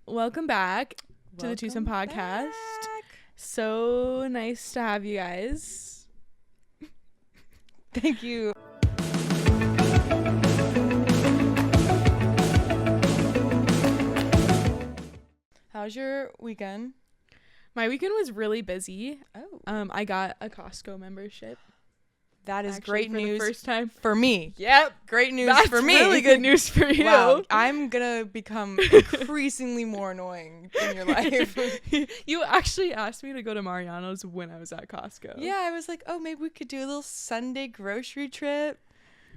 welcome back to the Twosome podcast. Back. So nice to have you guys. Thank you. How's your weekend? My weekend was really busy. Oh, I got a Costco membership. that is Actually, great for news the first time. for me. Yep. Great news That's for me. really good news for you. Wow, I'm gonna become increasingly more annoying in your life. You actually asked me to go to Mariano's when I was at Costco. Yeah, I was like, oh, maybe we could do a little Sunday grocery trip.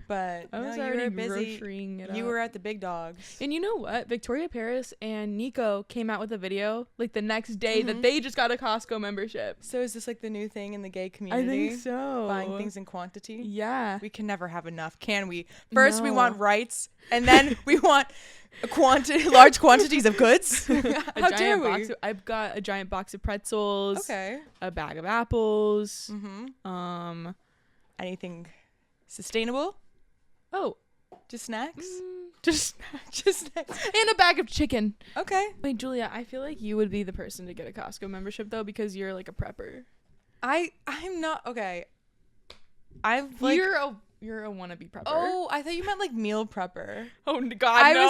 But I was no, you already were busy. grocerying it You up. were at the big dogs. And you know what? Victoria Paris and Nico came out with a video like the next day that Mhm. they just got a Costco membership. So is this like the new thing in the gay I community? think so. Buying things in quantity? Yeah. We can never have enough, can we? First, we No. want rights, and then we want large quantities of goods. How dare we? I've got a giant box of pretzels. Okay. A bag of apples. Mm-hmm. Anything sustainable? Oh, Just snacks? just Just snacks. and a bag of chicken. Okay. Wait, Julia, I feel like you would be the person to get a Costco membership though because you're like a prepper. I'm not okay. I've like You're a wannabe prepper. Oh, I thought you meant like meal prepper. God, I no.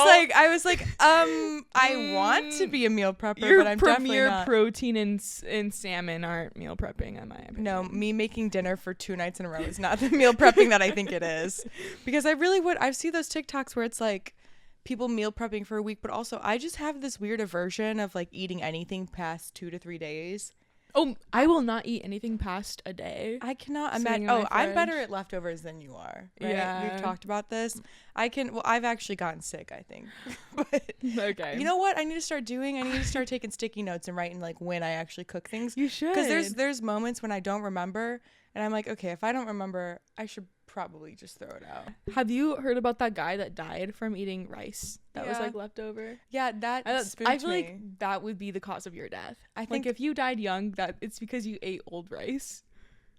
was like, I want to be a meal prepper, Your but I'm definitely premier not. protein and salmon aren't meal prepping in my opinion. No, me making dinner for 2 nights in a row is not the meal prepping that I think it is. Because I really would. I see those TikToks where it's like people meal prepping for a week, but also I just have this weird aversion of like eating anything past 2 to 3 days. Oh, I will not eat anything past a day. I cannot Sitting imagine. in my Oh, I'm better fridge. at leftovers than you are. Right? Yeah. We've talked about this. I've actually gotten sick, I think. But Okay. you know what I need to start doing? I need to start taking sticky notes and writing like when I actually cook things. You should. Because there's moments when I don't remember, and I'm like, okay, if I don't remember, I should probably just throw it out. Have you heard about that guy that died from eating rice that was Yeah. like left over? Yeah, that I spooked feel me. like that would be the cause of your death. I Like think if you died young, that it's because you ate old rice.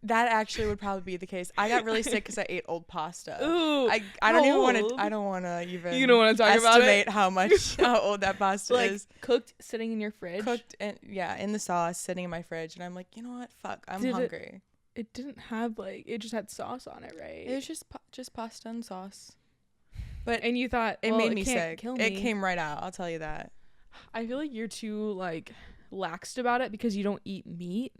that actually would probably be the case. I got really sick because I ate old pasta. Ooh, I don't even want old? to. I don't want to even. You don't want to talk about it. estimate how old that pasta Like is. cooked, sitting in your fridge. Cooked and in the sauce, sitting in my fridge, and I'm like, you know what? Fuck, I'm Did it- hungry. It didn't have like it just had sauce on it, right? It was just pasta and sauce. But and you thought it well, made me can't sick. Kill It me. came right out. I'll tell you that. I feel like you're too like laxed about it because you don't eat meat,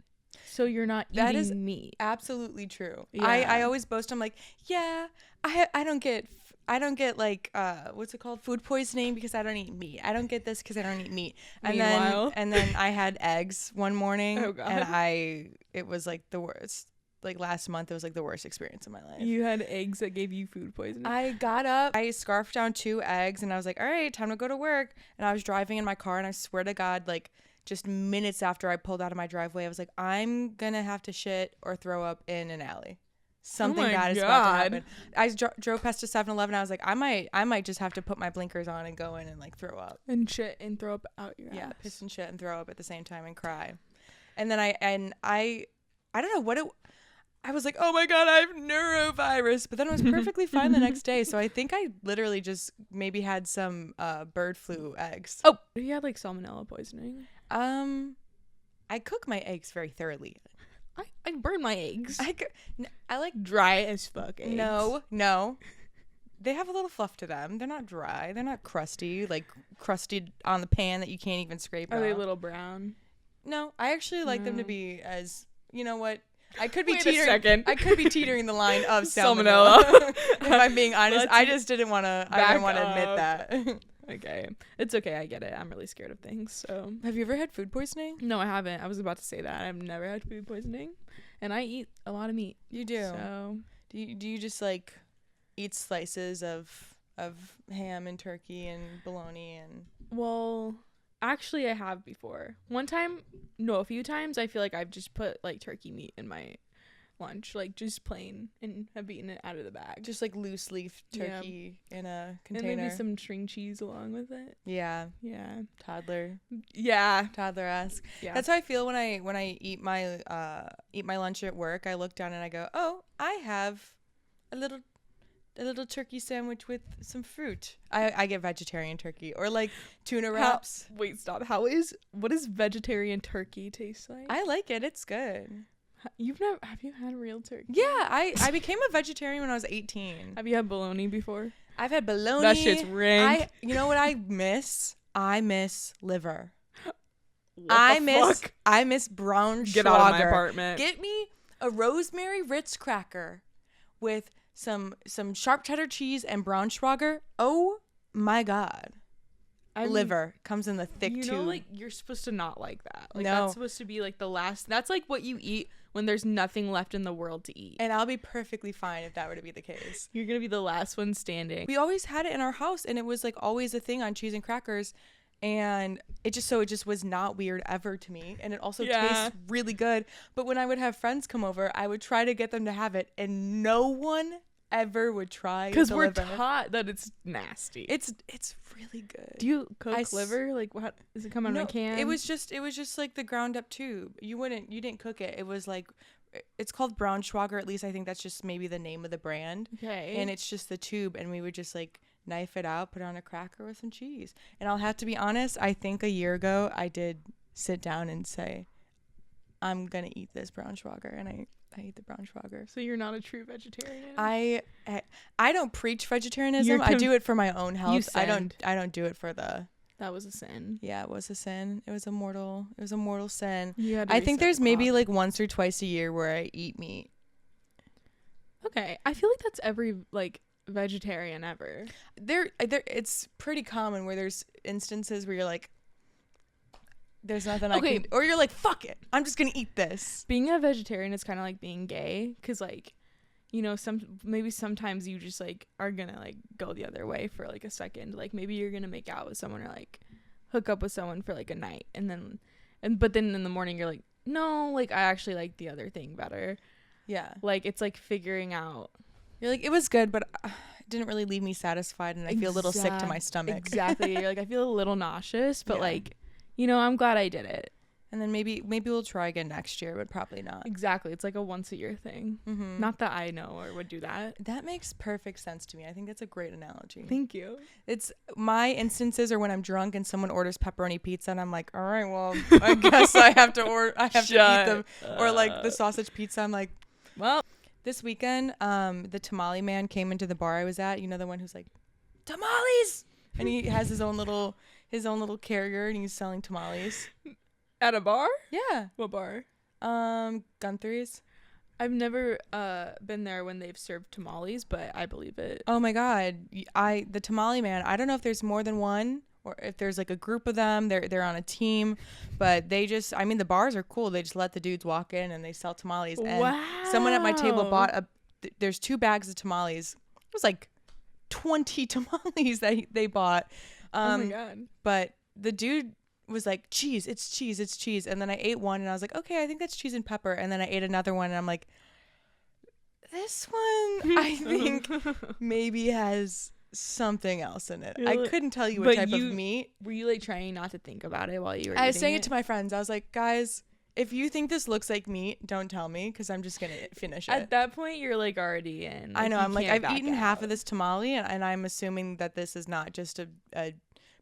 so you're not That eating is meat. Absolutely true. Yeah. I always boast. I'm like, yeah, I don't get like what's it called, food poisoning because I don't eat meat. I don't get this because I don't eat meat. And Meanwhile. then I had eggs one morning. Oh, God. And it was like the worst. Like last month, it was like the worst experience of my life. You had eggs that gave you food poisoning. I got up, I scarfed down 2 eggs, and I was like, all right, time to go to work. And I was driving in my car, and I swear to God, like just minutes after I pulled out of my driveway, I was like, I'm gonna have to shit or throw up in an alley. Something my bad is about to God. happen. I drove past a 7-Eleven. I was like, I might just have to put my blinkers on and go in and like throw up. and shit and throw up out your Yeah, ass. piss and shit and throw up at the same time and cry. And then I don't know what it. I was like, oh my God, I have neurovirus. But then I was perfectly fine the next day. So I think I literally just maybe had some bird flu eggs. Oh, you had like salmonella poisoning. I cook my eggs very thoroughly. I burn my eggs. I like Dry as fuck eggs. no. They have a little fluff to them. They're not dry. They're not crusty, like crusted on the pan that you can't even scrape Are off. they a little brown? No, I actually like them to No. be as, you know what? I could be Wait a teetering. second. I could be teetering the line of Salmonella. salmonella. If I'm being honest, Let's I just didn't want to. I back didn't want to admit up. that. Okay. It's okay. I get it. I'm really scared of things. So Have you ever had food poisoning? no, I haven't. I was about to say that. I've never had food poisoning, and I eat a lot of meat. You do. So Do you just like eat slices of ham and turkey and bologna and? well, actually, I have before. One time, no, a few times. I feel like I've just put like turkey meat in my lunch, like just plain, and have eaten it out of the bag. Just like loose leaf turkey in a container. And maybe some string cheese along with it. Yeah, Yeah. toddler esque. Yeah. That's how I feel when I eat my lunch at work. I look down and I go, oh, I have a little a little turkey sandwich with some fruit. I get vegetarian turkey or like tuna wraps. Wait, stop. What does vegetarian turkey taste like? I like it. It's good. Have you had real turkey? Yeah, I became a vegetarian when I was 18. Have you had bologna before? I've had bologna. That shit's rank. You know what I miss? I miss liver. I miss brown Get schwager. out of my apartment. Get me a rosemary Ritz cracker with some sharp cheddar cheese and brown schwager. Oh my god. Liver comes in the thick tube. You know, like, you're supposed to not like that. Like, No. that's supposed to be like the last. That's like what you eat when there's nothing left in the world to eat. And I'll be perfectly fine if that were to be the case. You're gonna be the last one standing. We always had it in our house, and it was like always a thing on cheese and crackers. And it just was not weird ever to me. And it also tastes really good. But when I would have friends come over, I would try to get them to have it, and no one ever would try. Because we're taught that it's nasty. It's really good. Do you cook liver? Like, what does it come in a can? It was just like the ground up tube. You didn't cook it. It was like, it's called brown schwager. At least I think that's just maybe the name of the brand. Okay. And it's just the tube, and we would just like knife it out, put it on a cracker with some cheese. And I'll have to be honest, I think a year ago I did sit down and say, I'm gonna eat this brown schwager, and I eat the brown schwager. So you're not a true vegetarian? I don't preach vegetarianism. I do it for my own health. I don't do it for the. That was a sin. Yeah, it was a sin. It was a mortal sin. I think there's maybe like once or twice a year where I eat meat. Okay, I feel like that's every like vegetarian ever. There it's pretty common where there's instances where you're like, there's nothing I can, or you're like, fuck it, I'm just gonna eat this. Being a vegetarian is kind of like being gay, because like, you know, sometimes you just like are gonna like go the other way for like a second. Like, maybe you're gonna make out with someone or like hook up with someone for like a night, but then in the morning you're like, no, like I actually like the other thing better. Yeah, like it's like figuring out. You're like, it was good, but it didn't really leave me satisfied, and I feel a little sick to my stomach. Exactly. You're like, I feel a little nauseous, but like, you know, I'm glad I did it. And then maybe we'll try again next year, but probably not. Exactly. It's like a once a year thing. Mm-hmm. Not that I know or would do that. That makes perfect sense to me. I think that's a great analogy. Thank you. It's my instances are when I'm drunk and someone orders pepperoni pizza, and I'm like, all right, well, I guess I have to eat them. Or like the sausage pizza, I'm like, well. This weekend, the tamale man came into the bar I was at. You know, the one who's like, tamales, and he has his own little carrier, and he's selling tamales at a bar. Yeah. What bar? Guthrie's. I've never been there when they've served tamales, but I believe it. Oh my god, the tamale man. I don't know if there's more than one, or if there's like a group of them. They're on a team, but they just, I mean, the bars are cool. They just let the dudes walk in and they sell tamales. And someone at my table bought there's 2 bags of tamales. It was like 20 tamales that they bought. Oh my god. But the dude was like, it's cheese. And then I ate one and I was like, okay, I think that's cheese and pepper. And then I ate another one and I'm like, this one I think maybe has something else in it. I couldn't tell you what type of meat. Were you like trying not to think about it while you were I was saying it to my friends. I was like, guys, if you think this looks like meat, don't tell me, because I'm just gonna finish it. At that point you're like already in. Like, I know. I'm like, I've eaten half of this tamale, and I'm assuming that this is not just a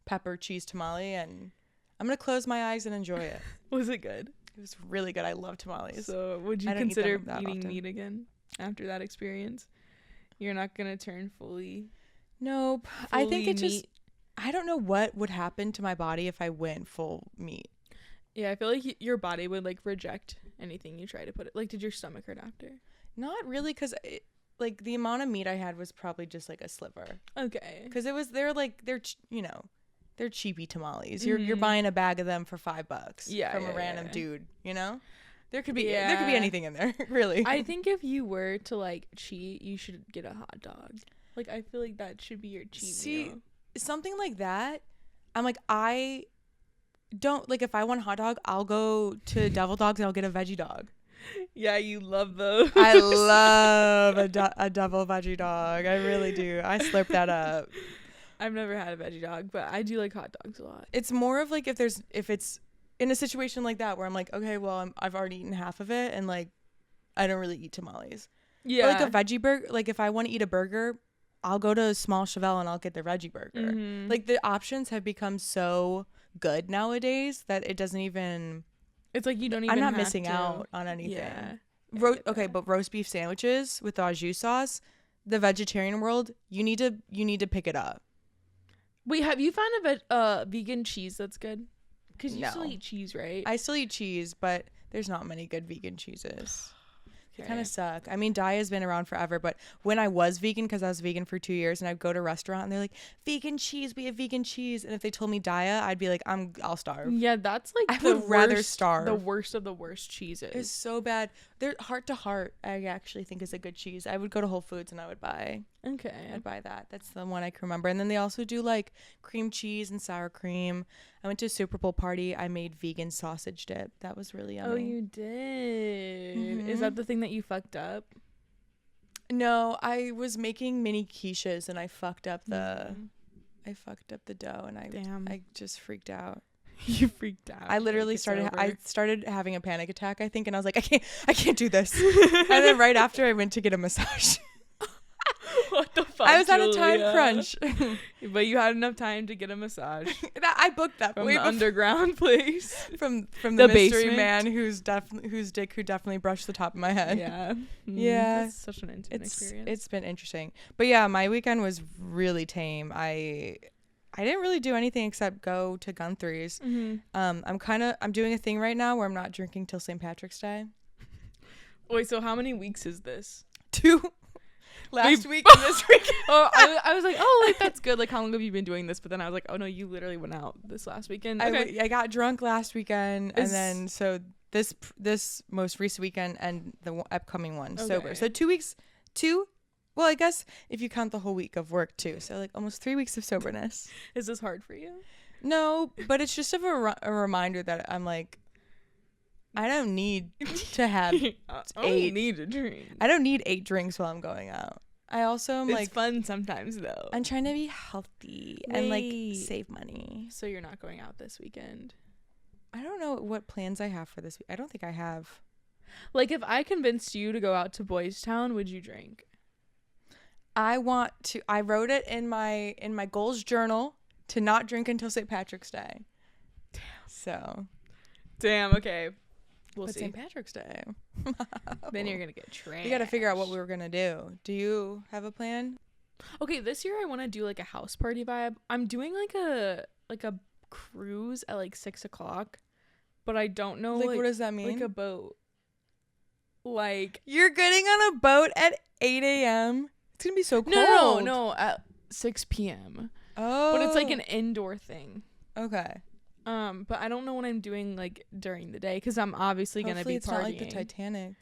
pepper cheese tamale, and I'm gonna close my eyes and enjoy it. Was it good? It was really good. I love tamales. So would you consider eating meat again after that experience? You're not gonna turn fully. Nope. I think it's just, I don't know what would happen to my body if I went full meat. Yeah, I feel like your body would like reject anything you try to put it. Like, did your stomach hurt after? Not really, because like the amount of meat I had was probably just like a sliver. Okay. Because they're cheapy tamales. Mm-hmm. You're buying a bag of them for $5. From a random dude. You know, there could be anything in there. Really. I think if you were to like cheat, you should get a hot dog. Like, I feel like that should be your cheat meal. Something like that. I'm like, I don't, like, if I want a hot dog, I'll go to Devil Dogs and I'll get a veggie dog. Yeah, you love those. I love a double veggie dog. I really do. I slurp that up. I've never had a veggie dog, but I do like hot dogs a lot. It's more of like if it's in a situation like that where I'm like, okay, well, I've already eaten half of it, and like I don't really eat tamales. Yeah. Or like a veggie burger. Like if I want to eat a burger, I'll go to Small Chevelle and I'll get the veggie burger. Like the options have become so good nowadays that it doesn't even. It's like you don't even. I'm not have missing to. out on anything. Yeah. Okay, but roast beef sandwiches with au jus sauce, the vegetarian world, you need to pick it up. Wait, have you found a vegan cheese that's good? Because you still No. eat cheese, right? I still eat cheese, but there's not many good vegan cheeses. They Okay. kind of suck. I mean, Daya's been around forever, but when I was vegan, because I was vegan for 2 years, and I'd go to a restaurant and they're like, vegan cheese, we have vegan cheese. And if they told me Daya, I'd be like, I'll starve. Yeah, that's like I would rather starve. The worst of the worst cheeses. It's so bad. They're Heart to Heart, I actually think is a good cheese. I would go to Whole Foods and I'd buy that. That's the one I can remember. And then they also do like cream cheese and sour cream. I went to a Super Bowl party. I made vegan sausage dip. That was really yummy. Oh, you did? Is that the thing that you fucked up? No, I was making mini quiches and I fucked up the dough and I just freaked out. You freaked out. I literally started having a panic attack, I think, and I was like, I can't do this. And then right after I went to get a massage. What the fuck? I was on a time Julia? crunch. But you had enough time to get a massage I booked that from way the before. underground place. From The the mystery basement. man whose dick who definitely brushed the top of my head. Yeah. Yeah. That's such an intimate experience. It's been interesting. But yeah, my weekend was really tame. I didn't really do anything except go to Gunthry's. I'm doing a thing right now where I'm not drinking till St. Patrick's Day. Wait, so how many weeks is this? 2 last week and this week. Oh, I was like, oh, like that's good. Like, how long have you been doing this? But then I was like, oh no, you literally went out this last weekend. Okay. I got drunk last weekend, and then so this most recent weekend and the upcoming one sober. So 2 weeks. Well, I guess if you count the whole week of work too. So like almost 3 weeks of soberness. Is this hard for you? No, but it's just a reminder that I'm like, I don't need to have need a drink. I don't need 8 drinks while I'm going out. I also am It's fun sometimes though. I'm trying to be healthy and like save money. So you're not going out this weekend? I don't know what plans I have for this week. I don't think I have. Like, if I convinced you to go out to Boys Town, would you drink? I wrote it in my goals journal to not drink until St. Patrick's Day. Damn. So. Damn. Okay. We'll see. St. Patrick's Day. Then you're gonna get trashed. We got to figure out what we were gonna do. Do you have a plan? Okay, this year I want to do like a house party vibe. I'm doing like a cruise at like 6:00, but I don't know Like what does that mean? Like a boat. Like you're getting on a boat at 8 a.m. It's gonna be so cold. No, at 6 p.m. Oh, But it's like an indoor thing. Okay. But I don't know what I'm doing like during the day because I'm obviously gonna be it's partying. not like the Titanic.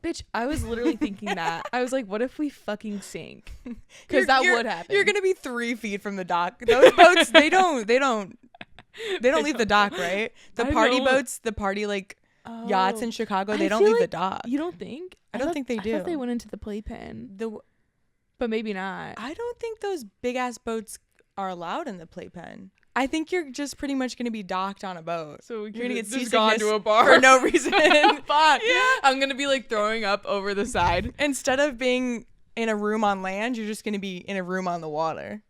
Bitch, I was literally thinking that. I was like, what if we fucking sink? Because that would happen. You're gonna be 3 feet from the dock. Those boats, they don't leave the dock, right? The party boats, the party like yachts in Chicago, they don't leave the dock. You don't think? I don't think they do. I thought they went into the playpen. But maybe not. I don't think those big ass boats are allowed in the playpen. I think you're just pretty much going to be docked on a boat. So you're going to get just gone to a bar for no reason. Fuck. Yeah. I'm going to be like throwing up over the side. Instead of being in a room on land, you're just going to be in a room on the water.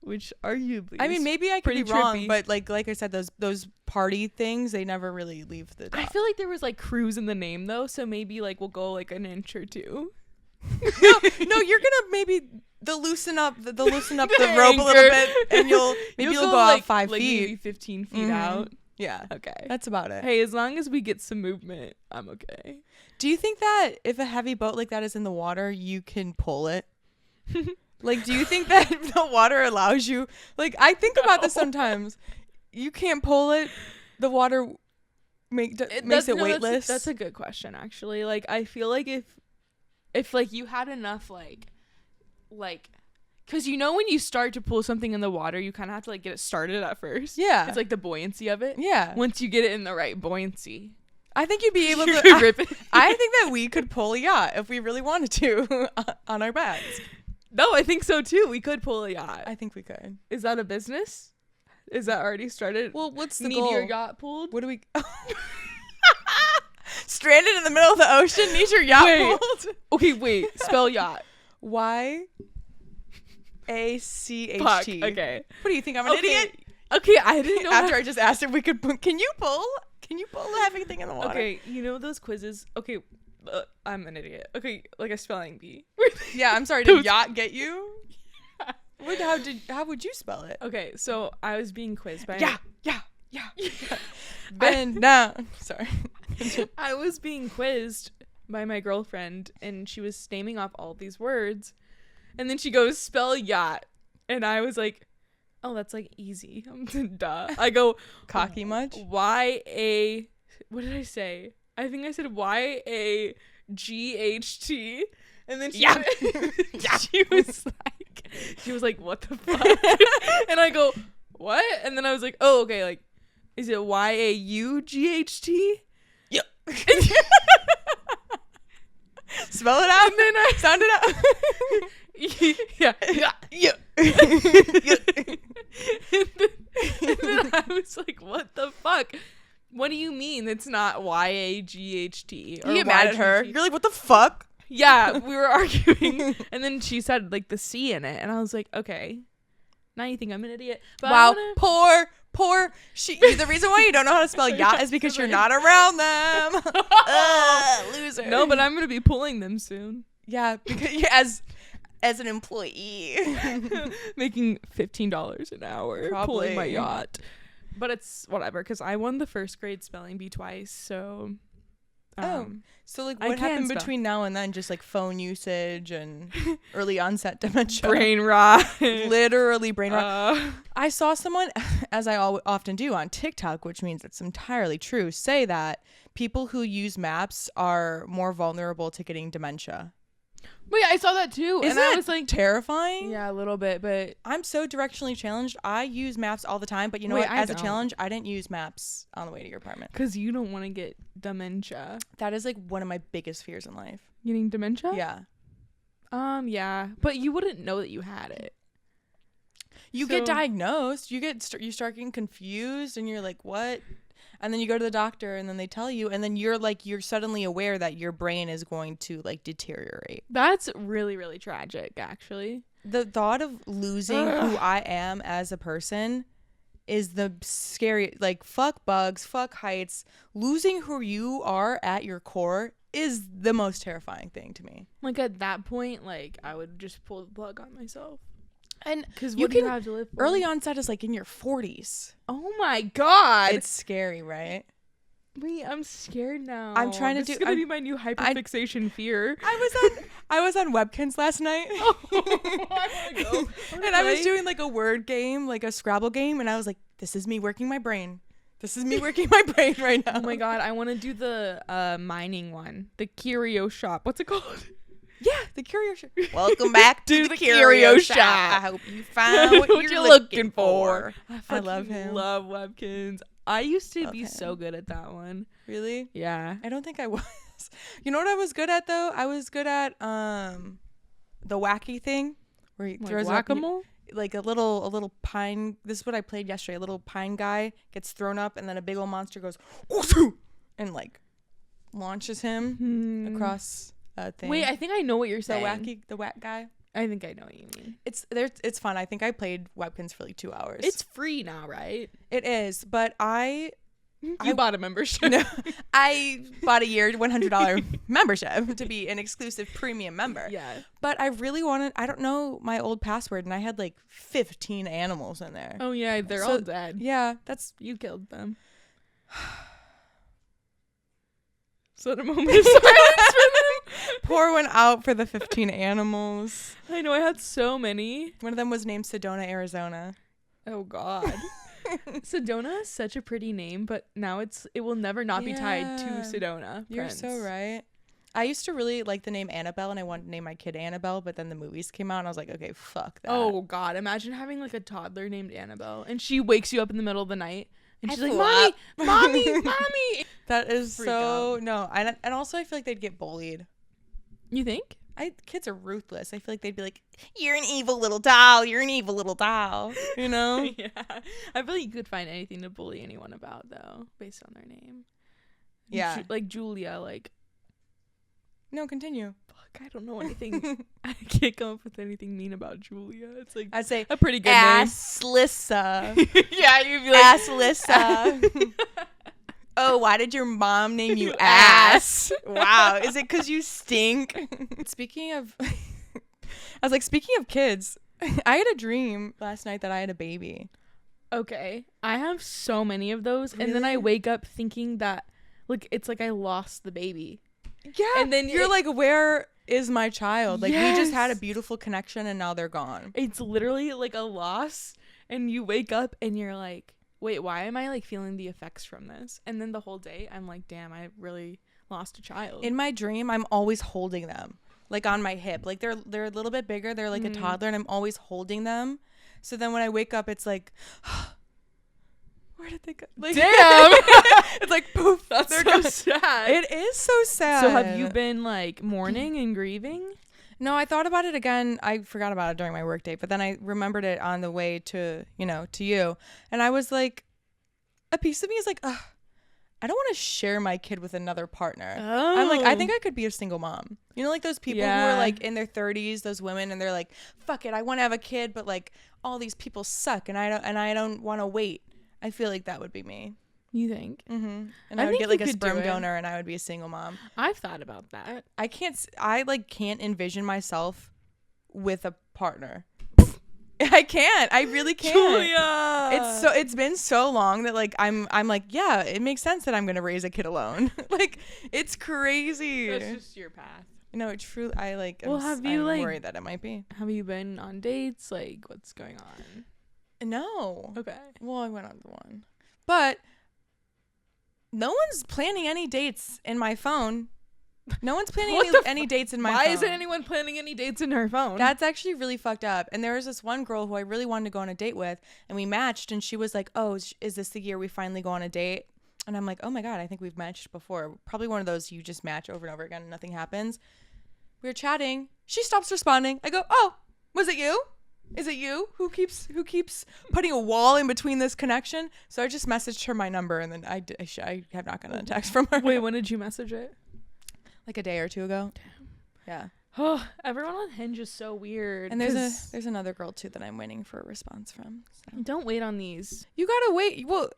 Which arguably I mean, maybe I could be wrong, trippy. but like I said, those party things, they never really leave the dock. I feel like there was like cruise in the name though, so maybe like we'll go like an inch or two. no, you're gonna maybe loosen up the rope a little bit, and you'll go like, out 5 like feet, maybe 15 feet out. Yeah, okay, that's about it. Hey, as long as we get some movement, I'm okay. Do you think that if a heavy boat like that is in the water, you can pull it? Like, do you think that the water allows you? Like, I think about this sometimes. You can't pull it. The water makes it weightless. That's a good question, actually. Like, I feel like if like you had enough like because you know when you start to pull something in the water, you kind of have to like get it started at first. Yeah, it's like the buoyancy of it. Yeah, once you get it in the right buoyancy, I think you'd be able to rip it. I think that we could pull a yacht if we really wanted to on our backs. No, I think so too. We could pull a yacht. I think we could. Is that a business? Is that already started? Well, what's the need goal? Your yacht pulled? What do we? Stranded in the middle of the ocean, need your yacht pulled? Okay, wait. Spell yacht. Y-A-C-H-T. Fuck. Okay. What do you think? I'm an idiot? Okay, I didn't know. After I just asked if we could can you pull everything in the water? Okay, you know those quizzes? Okay, I'm an idiot. Okay, like a spelling bee. Yeah, I'm sorry. Did yacht get you? How would you spell it? Okay, so I was being quizzed by Yeah. Bend now. Sorry. I was being quizzed by my girlfriend, and she was naming off all these words, and then she goes, spell yacht, and I was like, oh, that's like easy. Duh. I go, cocky much? Y-A, what did I say? I think I said Y-A-G-H-T, and then she she was like, what the fuck? And I go, what? And then I was like, oh, okay, like, is it Y-A-U-G-H-T? Yep. Spell it out. And then I sound it out. Yeah. And then I was like, what the fuck? What do you mean it's not Y-A-G-H-T? You get mad at her. You're like, what the fuck? Yeah, we were arguing. And then she said like the C in it. And I was like, okay. Now you think I'm an idiot. But wow, poor. The reason why you don't know how to spell yacht is because you're not around them. Loser. No, but I'm going to be pulling them soon. Yeah, because as an employee. Making $15 an hour. Probably. Pulling my yacht. But it's whatever, because I won the first grade spelling bee twice, so... so like what happened between now and then? Just like phone usage and early onset dementia. Brain rot. Literally brain rot. I saw someone, as I often do on TikTok, which means it's entirely true, say that people who use maps are more vulnerable to getting dementia. Wait, I saw that too. Isn't I was like terrifying? Yeah, a little bit, but I'm so directionally challenged. I use maps all the time, but you know what? As a challenge, I didn't use maps on the way to your apartment. Because you don't want to get dementia. That is like one of my biggest fears in life. Getting dementia? Yeah. Yeah. But you wouldn't know that you had it. You get diagnosed. You start getting confused, and you're like, what? And then you go to the doctor, and then they tell you, and then you're suddenly aware that your brain is going to like deteriorate. That's really, really tragic, actually. The thought of losing who I am as a person is the scary, like, fuck bugs, fuck heights. Losing who you are at your core is the most terrifying thing to me. Like at that point, like I would just pull the plug on myself. And because what do you have to live for? Early onset is like in your 40s. Oh my god, it's scary, right? Wait, I'm scared now. I'm trying to This is gonna be my new hyperfixation fear. I was on Webkins last night. Oh, I wanna go. And I was doing like a word game, like a Scrabble game, and I was like, "This is me working my brain. This is me working my brain right now." Oh my god, I want to do the mining one, the curio shop. What's it called? Yeah, the curio shop. Welcome back to the curio shop. I hope you found what you're looking for. I love him. Love Webkins. I used to be so good at that one. Really? Yeah. I don't think I was. You know what I was good at though? I was good at the wacky thing where he throws whack-a-mole? Like a little pine. This is what I played yesterday. A little pine guy gets thrown up, and then a big old monster goes and like launches him across a thing. Wait, I think I know what you're saying. The whack guy. I think I know what you mean. It's fun. I think I played Webkins for like 2 hours. It's free now, right? It is, but I bought a membership. No, I bought a year $100 membership to be an exclusive premium member. Yeah. But I really wanted, I don't know my old password, and I had like 15 animals in there. Oh yeah, they're all dead. Yeah, you killed them. So the moment of silence for them. Pour one out for the 15 animals. I know, I had so many. One of them was named Sedona, Arizona. Oh god. Sedona is such a pretty name, but now it will never not be tied to Sedona. You're so right. I used to really like the name Annabelle, and I wanted to name my kid Annabelle, but then the movies came out, and I was like, okay, fuck that. Oh god, imagine having like a toddler named Annabelle, and she wakes you up in the middle of the night, and she's like, mommy. That is so no. And also I feel like they'd get bullied. You think? Kids are ruthless. I feel like they'd be like, "You're an evil little doll. You're an evil little doll." You know? Yeah. I feel like you could find anything to bully anyone about, though, based on their name. Yeah. Like Julia, like No, continue. Fuck, I don't know anything. I can't come up with anything mean about Julia. It's like I'd say a pretty good Alyssa. name. Yeah, you'd be like Alyssa. Oh, why did your mom name you ass? Wow, is it because you stink? Speaking of, speaking of kids, I had a dream last night that I had a baby. Okay, I have so many of those, Really? and then I wake up thinking that, like, it's like I lost the baby. Yeah, and then you're like, where is my child? Like, we just had a Yes. beautiful connection, and now they're gone. It's literally like a loss, and you wake up and you're like, wait, why am I like feeling the effects from this? And then the whole day I'm like, damn, I really lost a child. In my dream, I'm always holding them, like on my hip. Like they're a little bit bigger. They're like a toddler, and I'm always holding them. So then when I wake up, it's like, where did they go? Like, Damn. It's like poof. That's they're so gone. sad. It is so sad. So have you been like mourning and grieving? No, I thought about it again. I forgot about it during my work day, but then I remembered it on the way to you. And I was like, a piece of me is like, ugh, I don't want to share my kid with another partner. Oh. I'm like, I think I could be a single mom. You know, like those people who Yeah. are like in their 30s, those women, and they're like, fuck it, I want to have a kid, but like all these people suck, and I don't want to wait. I feel like that would be me. You think? Mm-hmm. And I I would think get like you a could do sperm it. donor, and I would be a single mom. I've thought about that. I can't envision myself with a partner. I can't. I really can't. Julia. It's been so long that like I'm like, yeah, it makes sense that I'm gonna raise a kid alone. Like, it's crazy. That's just your path. No, it's true. I like. Well, I'm worried that it might be. Have you been on dates? Like, what's going on? No. Okay. Well, I went on one, but no one's planning any dates in my phone. No one's planning any dates in my phone. Why isn't anyone planning any dates in her phone? That's actually really fucked up. And there was this one girl who I really wanted to go on a date with, and we matched, and she was like, oh, is this the year we finally go on a date? And I'm like, oh my God, I think we've matched before. Probably one of those you just match over and over again and nothing happens. We were chatting. She stops responding. I go, oh, was it you? Is it you who keeps putting a wall in between this connection? So I just messaged her my number, and then I have not gotten a text from her. Wait, when did you message it? Like a day or two ago. Damn. Yeah. Oh, everyone on Hinge is so weird. And there's another girl too that I'm waiting for a response from. So. Don't wait on these. You gotta wait. Well,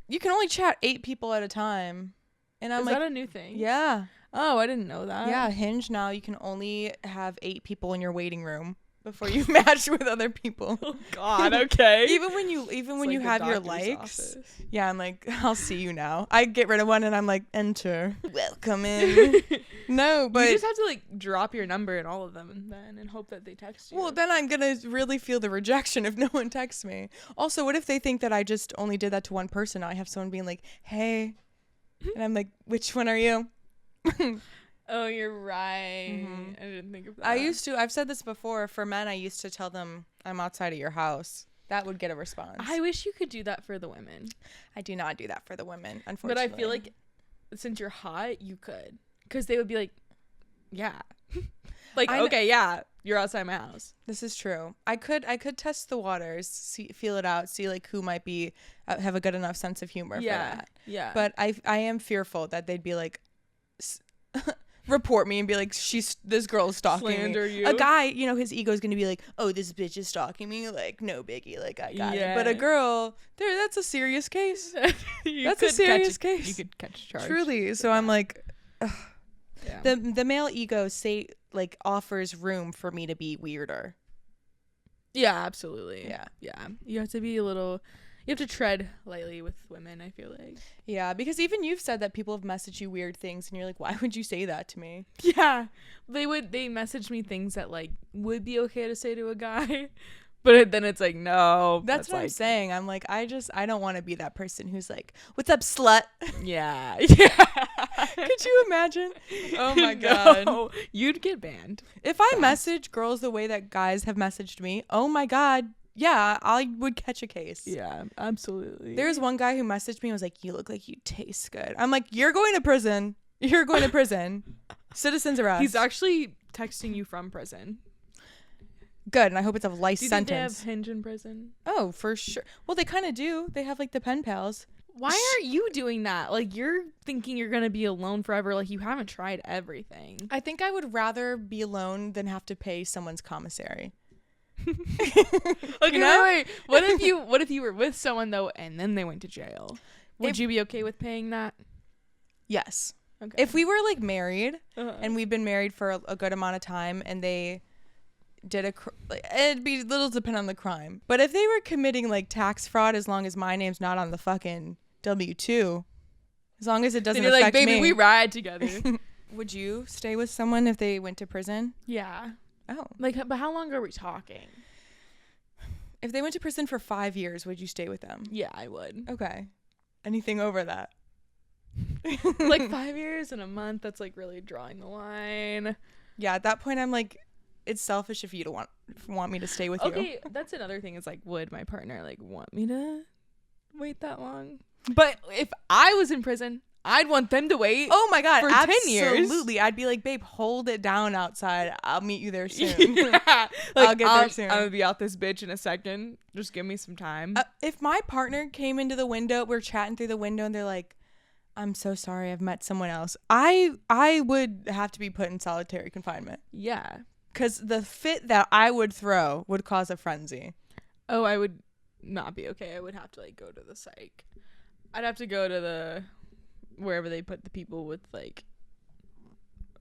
you can only chat 8 people at a time. And I'm Is like, that a new thing? yeah. Oh, I didn't know that. Yeah, Hinge now you can only have 8 people in your waiting room before you match with other people. Oh God. Okay. even when you like have your doctor's likes. office. Yeah, I'm like, I'll see you now. I get rid of one and I'm like, enter. Welcome in. No, but you just have to like drop your number in all of them and hope that they text you. well, then I'm gonna really feel the rejection if no one texts me. Also, what if they think that I just only did that to one person? I have someone being like, hey, and I'm like, which one are you? Oh, you're right. Mhm. I didn't think of that. I've said this before, for men, I used to tell them I'm outside of your house. That would get a response. I wish you could do that for the women. I do not do that for the women, unfortunately. But I feel like since you're hot, you could. Because they would be like, yeah. Like, okay, yeah, you're outside my house. This is true. I could test the waters, feel it out, see like who might be have a good enough sense of humor for that. Yeah. But I am fearful that they'd be like, report me and be like, this girl is stalking Slander me. you. A guy, his ego is gonna be like, oh, this bitch is stalking me. Like, no biggie. Like, I got it. But a girl, that's a serious case. That's a serious case. You could catch a charge. Truly. So I'm like, ugh. Yeah. The male ego offers room for me to be weirder. Yeah, absolutely. Yeah. Yeah. You have to be you have to tread lightly with women, I feel like. Yeah, because even you've said that people have messaged you weird things and you're like, why would you say that to me? Yeah. They messaged me things that like would be okay to say to a guy. But then it's like, no. That's what I'm saying. I'm like, I don't want to be that person who's like, what's up, slut? Yeah. Yeah. Could you imagine? Oh my God. No, you'd get banned. If I message girls the way that guys have messaged me, oh my God. Yeah, I would catch a case. Yeah, absolutely. There's one guy who messaged me and was like, you look like you taste good. I'm like, you're going to prison. You're going to prison. Citizen's arrest. He's actually texting you from prison. Good, and I hope it's a life Do you sentence. think they have Hinge in prison? Oh, for sure. Well, they kind of do. They have like the pen pals. Why aren't you doing that? Like, you're thinking you're gonna be alone forever. Like, you haven't tried everything. I think I would rather be alone than have to pay someone's commissary. Okay, You know? wait. What if you were with someone though, and then they went to jail? Would you be okay with paying that? Yes. Okay. If we were like married Uh-huh. and we've been married for a good amount of time, and they did it'd be a little depend on the crime. But if they were committing like tax fraud, as long as my name's not on the fucking W-2, as long as it doesn't then you're affect like, baby, me. we ride together. Would you stay with someone if they went to prison? Yeah. Oh. Like, but how long are we talking? If they went to prison for 5 years, would you stay with them? Yeah, I would. Okay. Anything over that? Like 5 years and a month, that's like really drawing the line. Yeah, at that point I'm like, it's selfish if you don't want me to stay with you. Okay, that's another thing, is like, would my partner like want me to wait that long? But if I was in prison, I'd want them to wait. Oh my god, for 10 years. Absolutely. I'd be like, babe, hold it down outside. I'll meet you there soon. Yeah. Like, I'll get there soon. I'm gonna be out this bitch in a second. Just give me some time. If my partner came into the window, we're chatting through the window, and they're like, I'm so sorry, I've met someone else, I would have to be put in solitary confinement. Yeah. Because the fit that I would throw would cause a frenzy. Oh, I would not be okay. I would have to like go to the psych. I'd have to go to the wherever they put the people with like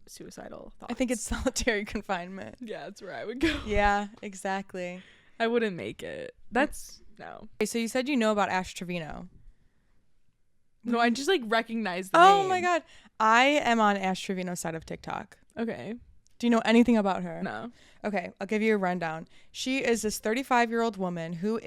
suicidal thoughts. I think it's solitary confinement. Yeah, that's where I would go. Yeah, exactly. I wouldn't make it. That's no. Okay, so you said you know about Ash Trevino. No, I just like recognize the Oh name. my god. I am on Ash Trevino's side of TikTok. Okay. Do you know anything about her? No. Okay, I'll give you a rundown. She is this 35-year-old woman who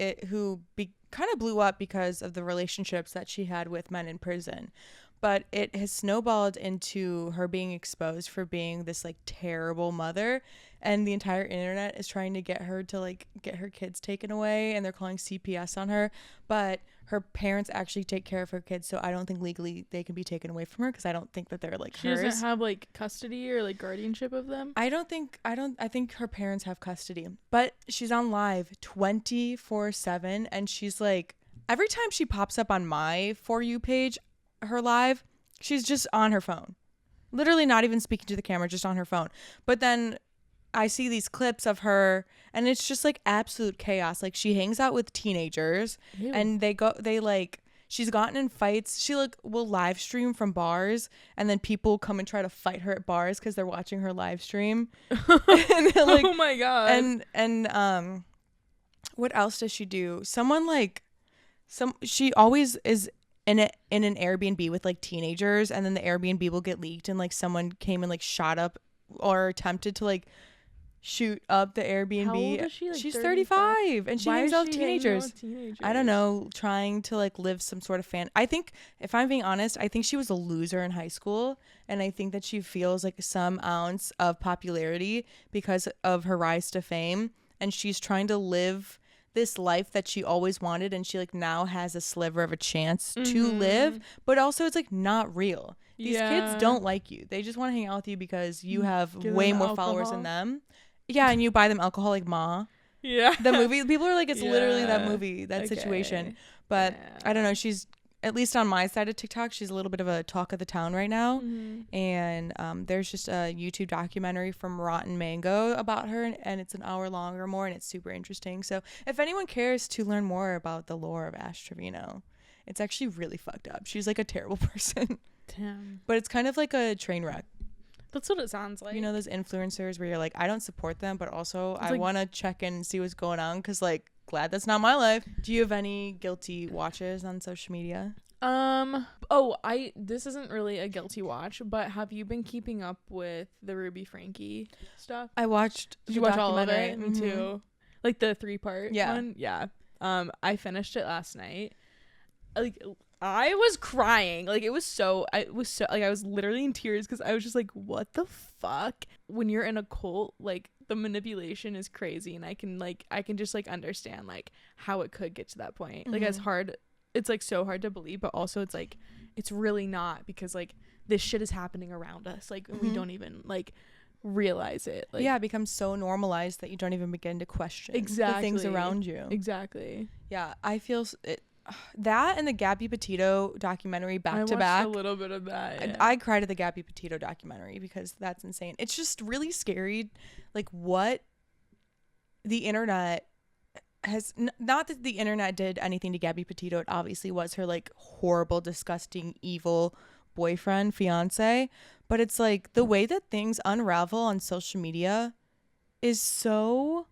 kind of blew up because of the relationships that she had with men in prison. But it has snowballed into her being exposed for being this like terrible mother, and the entire internet is trying to get her to like get her kids taken away, and they're calling CPS on her. But her parents actually take care of her kids, so I don't think legally they can be taken away from her, because I don't think that they're like She hers. doesn't have like custody or like guardianship of them. I think her parents have custody, but she's on live 24/7, and she's like, every time she pops up on my For You page, her live, she's just on her phone, literally not even speaking to the camera, just on her phone. But then I see these clips of her, and it's just like absolute chaos. Like, she hangs out with teenagers. Ew. And she's gotten in fights. She like will live stream from bars, and then people come and try to fight her at bars because they're watching her live stream. And they're like, oh my god. and what else does she do? She always is in an Airbnb with like teenagers, and then the Airbnb will get leaked, and like someone came and like shot up or attempted to like shoot up the Airbnb. How old is she? Like she's 35? 35, and she Why hangs is out with she hanging out teenagers. with teenagers? I don't know, trying to like live some sort of I think, if I'm being honest, I think she was a loser in high school, and I think that she feels like some ounce of popularity because of her rise to fame, and she's trying to live this life that she always wanted, and she like now has a sliver of a chance to live, but also it's like not real. These kids don't like you. They just want to hang out with you because you have Give way them more alcohol. followers than them. Yeah, and you buy them alcohol like Ma. Yeah. The movie, people are like, it's literally that Yeah. movie, that situation. Okay. But Yeah. I don't know, she's, at least on my side of TikTok, she's a little bit of a talk of the town right now. Mm-hmm. And there's just a YouTube documentary from Rotten Mango about her, and it's an hour long or more, and it's super interesting. So if anyone cares to learn more about the lore of Ash Trevino, it's actually really fucked up. She's like a terrible person. Damn. But it's kind of like a train wreck. That's what it sounds like. You know those influencers where you're like, I don't support them, but also I like- want to check in and see what's going on, because like, glad that's not my life. Do you have any guilty watches on social media? This isn't really a guilty watch, but have you been keeping up with the Ruby Frankie stuff? I watched. Did the you watch all of documentary. it? Me Mhm. too. Like the 3-part Yeah. one? Yeah. I finished it last night. Like, I was crying. Like, I was literally in tears because I was just like, what the fuck? When you're in a cult, like, the manipulation is crazy, and I can just like understand like how it could get to that point. Like, it's like so hard to believe, but also it's like it's really not, because like this shit is happening around us, like we don't even like realize it. Like, Yeah, it becomes so normalized that you don't even begin to question the things around you. Exactly. Yeah, I feel it. that and the Gabby Petito documentary back to back. I watched a little bit of that. Yeah. I cried at the Gabby Petito documentary because that's insane. It's just really scary, like what the internet has. Not that the internet did anything to Gabby Petito. It obviously was her like horrible, disgusting, evil boyfriend, fiance. But it's like the way that things unravel on social media is so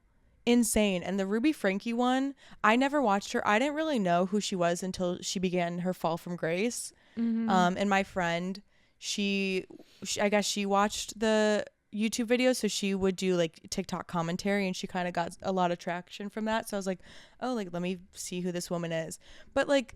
insane. And the Ruby Frankie one, I never watched her. I didn't really know who she was until she began her fall from grace. And my friend, I guess she watched the YouTube videos, so she would do like TikTok commentary, and she kind of got a lot of traction from that. So I was like, oh, like let me see who this woman is. But like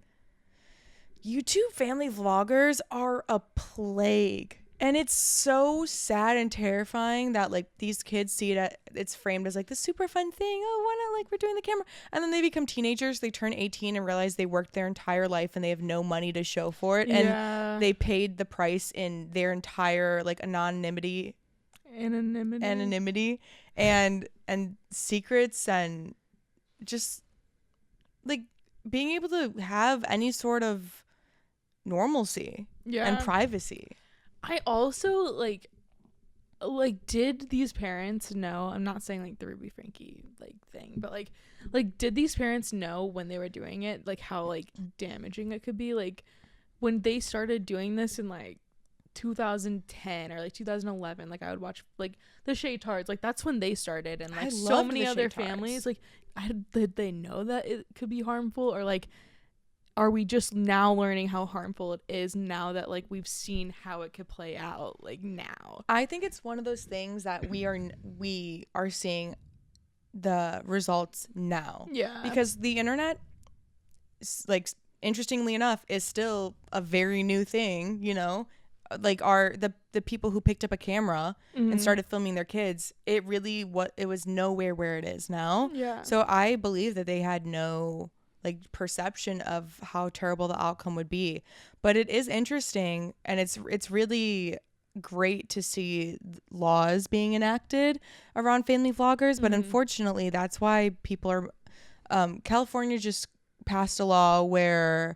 YouTube family vloggers are a plague. And it's so sad and terrifying that like these kids see it it's framed as like this super fun thing. Oh, why not, like we're doing the camera. And then they become teenagers. They turn 18 and realize they worked their entire life and they have no money to show for it. And they paid the price in their entire like anonymity and secrets and just like being able to have any sort of normalcy and privacy. I also like did these parents know, I'm not saying like the Ruby Frankie like thing, but like did these parents know when they were doing it like how like damaging it could be? Like when they started doing this in like 2010 or like 2011, like I would watch like the Shaytards, like that's when they started, and like so many other families, like did they know that it could be harmful, or like are we just now learning how harmful it is now that like we've seen how it could play out like now? I think it's one of those things that we are seeing the results now. Yeah. Because the internet, like interestingly enough, is still a very new thing, you know? Like the people who picked up a camera and started filming their kids, it was nowhere where it is now. Yeah. So I believe that they had no like perception of how terrible the outcome would be. But it is interesting, and it's really great to see laws being enacted around family vloggers. But unfortunately, that's why people are California just passed a law where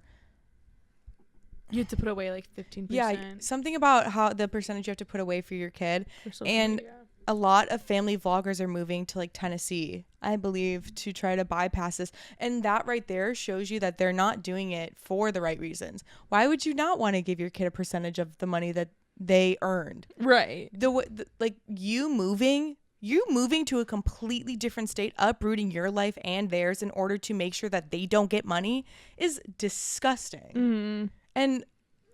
you have to put away like 15%. Yeah, something about how the percentage you have to put away for your kid. And a lot of family vloggers are moving to like Tennessee, I believe, to try to bypass this. And that right there shows you that they're not doing it for the right reasons. Why would you not want to give your kid a percentage of the money that they earned? Right. Like you moving to a completely different state, uprooting your life and theirs in order to make sure that they don't get money is disgusting. And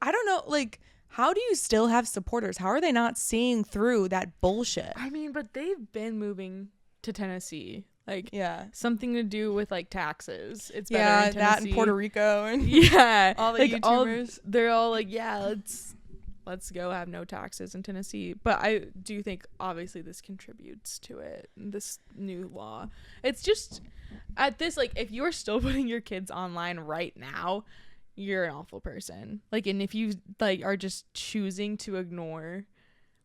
I don't know, like, how do you still have supporters? How are they not seeing through that bullshit? I mean, but they've been moving to Tennessee. Like, yeah, something to do with like taxes. It's better in Tennessee. That in Puerto Rico and all the like YouTubers. They're all like, yeah, let's go have no taxes in Tennessee. But I do think obviously this contributes to it. This new law. It's just at this, like, if you're still putting your kids online right now, you're an awful person. Like, and if you like are just choosing to ignore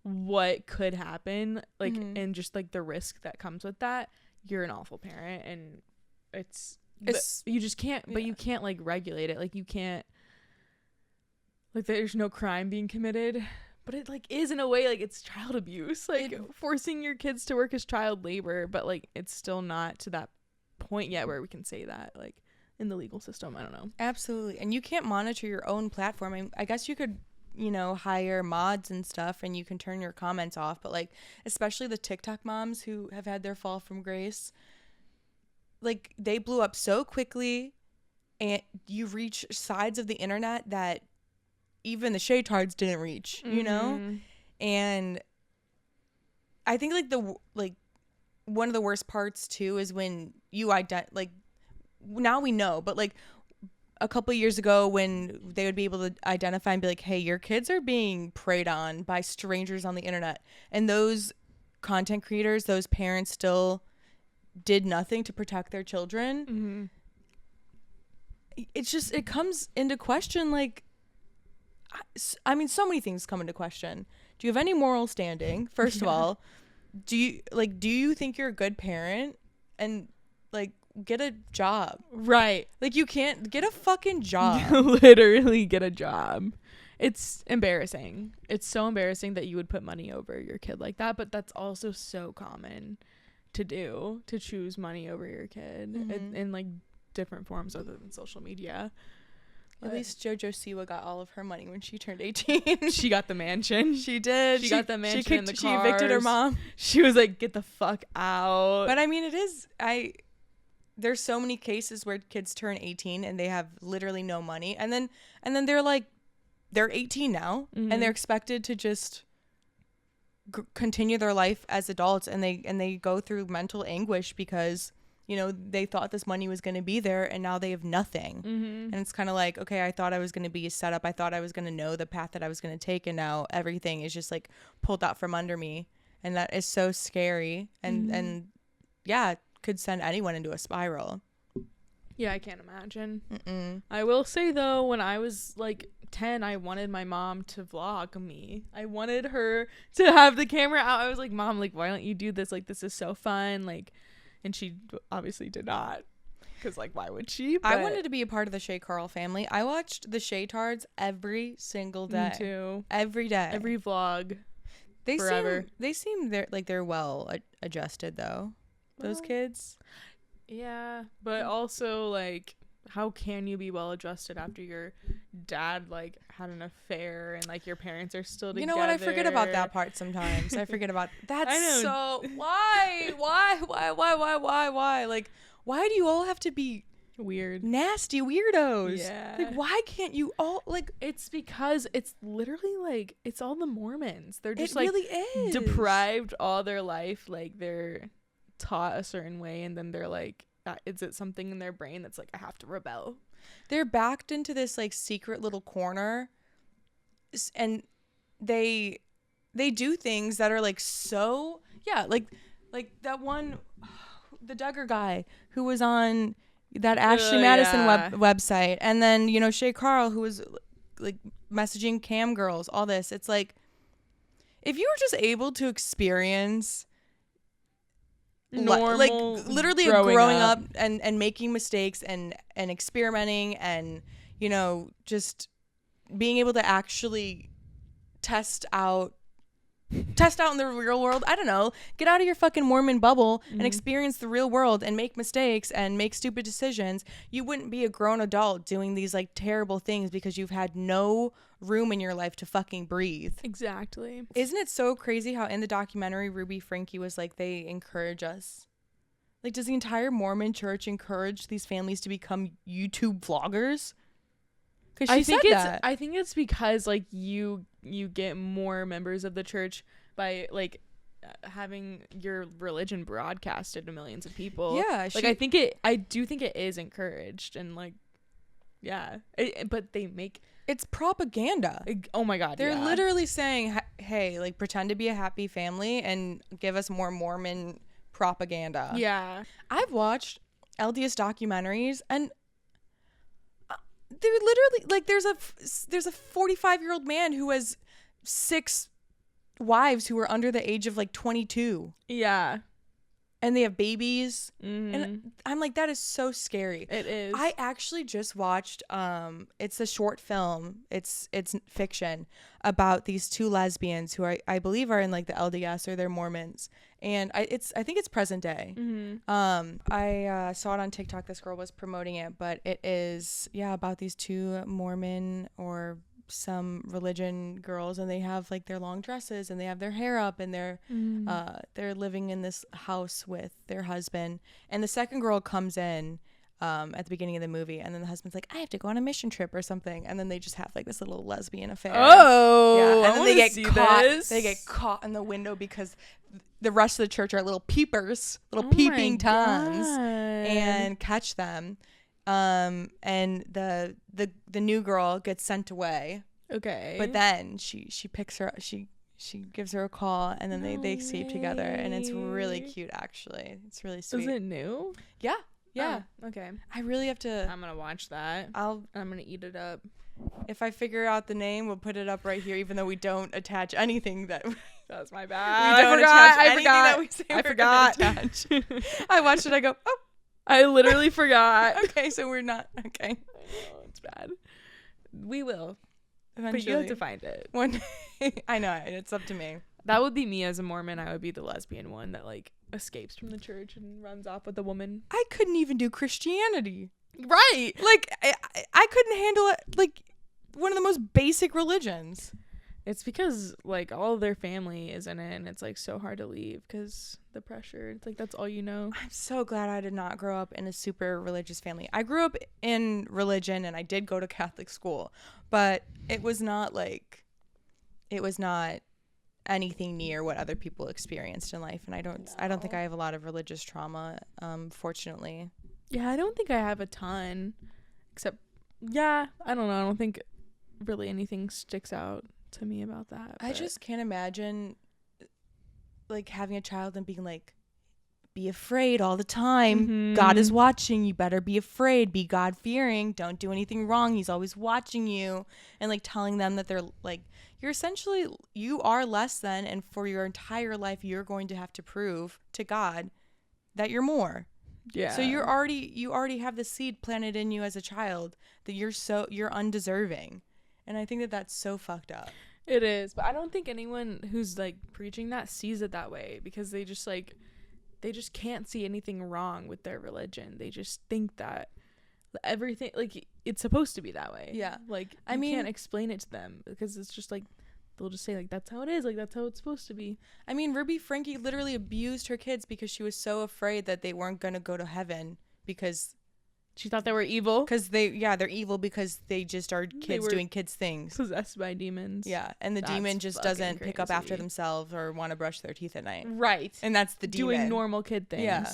what could happen, like, and just like the risk that comes with that, you're an awful parent. And it's you just can't, but you can't like regulate it. Like you can't, like there's no crime being committed, but it like is in a way, like it's child abuse, like forcing your kids to work as child labor, but like it's still not to that point yet where we can say that, like, in the legal system. I don't know. Absolutely. And you can't monitor your own platform. I guess you could, you know, hire mods and stuff and you can turn your comments off. But like, especially the TikTok moms who have had their fall from grace, like they blew up so quickly and you reach sides of the internet that even the Shaytards didn't reach, you know? And I think like one of the worst parts too is when you like, now we know, but like a couple years ago when they would be able to identify and be like, hey, your kids are being preyed on by strangers on the internet, and those content creators, those parents still did nothing to protect their children. It's just, it comes into question, like, I mean, so many things come into question. Do you have any moral standing? First of all, do you think you're a good parent? And like, get a job. Right. Like, you can't get a fucking job. Literally get a job. It's embarrassing. It's so embarrassing that you would put money over your kid like that, but that's also so common to do, to choose money over your kid in like different forms other than social media. At least JoJo Siwa got all of her money when she turned 18. She got the mansion. She did. She got the mansion and the cars. She evicted her mom. She was like, get the fuck out. But I mean, there's so many cases where kids turn 18 and they have literally no money. And then they're like, they're 18 now and they're expected to just continue their life as adults. And they go through mental anguish because, you know, they thought this money was going to be there and now they have nothing. And it's kind of like, okay, I thought I was going to be set up. I thought I was going to know the path that I was going to take. And now everything is just like pulled out from under me. And that is so scary. And yeah, it could send anyone into a spiral. Yeah, I can't imagine. I will say though, when I was like 10, I wanted my mom to vlog me. I wanted her to have the camera out. I was like, Mom, like, why don't you do this? Like, this is so fun. Like, and she obviously did not, because like, why would she? But I wanted to be a part of the Shay Carl family. I watched the Shay Tards every single day. Me too. Every day. Every vlog. They forever. seem they're well adjusted though. Those kids. Yeah, but also like, how can you be well adjusted after your dad like had an affair and like your parents are still together? You know what? I forget about that part sometimes. I forget about that's I know. so why? Like, why do you all have to be weird, nasty weirdos? Yeah. Like, why can't you all like? It's because it's literally like it's all the Mormons. They're just it like really is deprived all their life. Like they're taught a certain way, and then they're like, is it something in their brain that's like, I have to rebel? They're backed into this like secret little corner, and they do things that are like so like that one, the Duggar guy who was on that Ashley Madison website, and then, you know, Shay Carl, who was like messaging cam girls, all this. It's like, if you were just able to experience normal, like literally growing up and making mistakes and experimenting and, you know, just being able to actually test out in the real world. I don't know, get out of your fucking Mormon bubble and experience the real world and make mistakes and make stupid decisions. You wouldn't be a grown adult doing these like terrible things because you've had no room in your life to fucking breathe. Exactly. Isn't it so crazy how in the documentary Ruby Franke was like, they encourage us? Like, does the entire Mormon church encourage these families to become YouTube vloggers? Because she said that. I think it's because like you get more members of the church by like having your religion broadcasted to millions of people. Yeah, like I do think it is encouraged, and like, yeah, but they make. It's propaganda. Oh my God. They're literally saying, hey, like, pretend to be a happy family and give us more Mormon propaganda. Yeah. I've watched LDS documentaries, and they're literally like, there's a 45-year-old man who has 6 wives who are under the age of like 22. Yeah. And they have babies. And I'm like, that is so scary. It is. I actually just watched it's a short film. It's fiction about these 2 lesbians who I believe are in like the LDS, or they're Mormons. And I think it's present day. I saw it on TikTok. This girl was promoting it, but it is about these 2 Mormon or some religion girls, and they have like their long dresses and they have their hair up, and they're living in this house with their husband. And the second girl comes in at the beginning of the movie, and then the husband's like, I have to go on a mission trip or something, and then they just have like this little lesbian affair. Oh, and then they get caught. They get caught in the window because the rest of the church are little peepers, little peeping toms, and catch them. And the new girl gets sent away. Okay. But then she picks her up, she gives her a call, and then they escape together, and it's really cute, actually. It's really sweet. Is it new? Yeah. Yeah. Oh, okay. I really have to. I'm gonna watch that. I'm gonna eat it up. If I figure out the name, we'll put it up right here, even though we don't attach anything that. That's my bad. We don't attach anything that we say I forgot. Attach. I watched it. I go, oh, I literally forgot. Okay, so we're not okay. I know, it's bad. We will. Eventually. But you have to find it. One day. I know, it's up to me. That would be me as a Mormon. I would be the lesbian one that like escapes from the church and runs off with a woman. I couldn't even do Christianity. Right. Like I couldn't handle it, like one of the most basic religions. It's because like all of their family is in it, and it's like so hard to leave because the pressure. It's like that's all you know. I'm so glad I did not grow up in a super religious family. I grew up in religion and I did go to Catholic school, but it was not anything near what other people experienced in life, and I don't think I have a lot of religious trauma, fortunately. Yeah, I don't think I have a ton, except I don't know. I don't think really anything sticks out to me about that. I just can't imagine like having a child and being like, be afraid all the time. Mm-hmm. God is watching. You better be afraid. Be God-fearing. Don't do anything wrong. He's always watching you. And like telling them that they're like, you are less than, and for your entire life you're going to have to prove to God that you're more. Yeah. So you already have the seed planted in you as a child that you're undeserving. And I think that that's so fucked up. It is, but I don't think anyone who's like preaching that sees it that way, because they just can't see anything wrong with their religion. They just think that everything, like, it's supposed to be that way. Yeah. Like, I can't explain it to them, because it's just like they'll just say like that's how it is, like that's how it's supposed to be. I mean, Ruby Franke literally abused her kids because she was so afraid that they weren't gonna go to heaven because she thought they were evil. Because they're evil because they just are kids doing kids things. Possessed by demons. Yeah, and the demon just doesn't pick up after themselves or want to brush their teeth at night. Right. And that's the demon. Doing normal kid things. Yeah.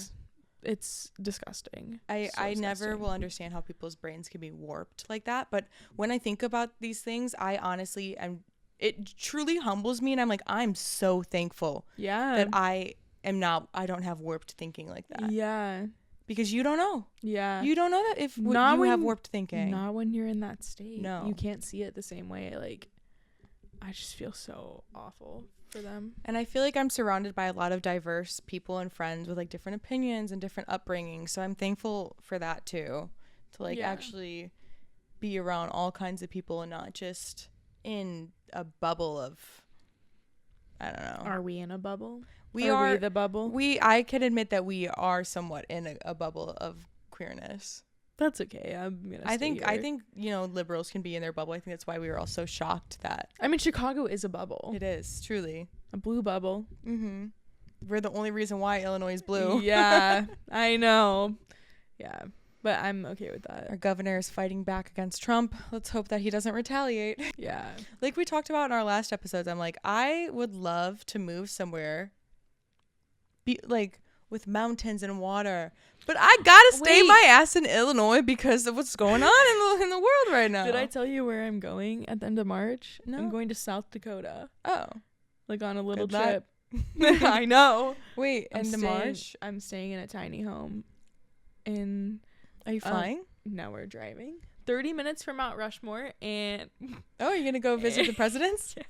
It's disgusting. I never will understand how people's brains can be warped like that. But when I think about these things, I honestly it truly humbles me, and I'm like, I'm so thankful. Yeah. That I don't have warped thinking like that. Yeah. Because you don't know. Yeah. You don't know that if you have warped thinking. Not when you're in that state. No. You can't see it the same way. Like, I just feel so awful for them. And I feel like I'm surrounded by a lot of diverse people and friends with like different opinions and different upbringings. So I'm thankful for that too. To like actually be around all kinds of people and not just in a bubble of, I don't know. Are we in a bubble? Are we the bubble? I can admit that we are somewhat in a bubble of queerness. That's okay. I think liberals can be in their bubble. I think that's why we were all so shocked that. I mean, Chicago is a bubble. It is, truly. A blue bubble. Mm-hmm. We're the only reason why Illinois is blue. Yeah, I know. Yeah, but I'm okay with that. Our governor is fighting back against Trump. Let's hope that he doesn't retaliate. Yeah. Like we talked about in our last episodes, I'm like, I would love to move somewhere with mountains and water, but I gotta stay my ass in Illinois because of what's going on in the world right now. Did I tell you where I'm going at the end of March? No. I'm going to South Dakota. Oh. Like on a little trip. I know. Wait, March? I'm staying in a tiny home. Are you flying? No, we're driving. 30 minutes from Mount Rushmore, and you're gonna go visit the presidents? Yeah.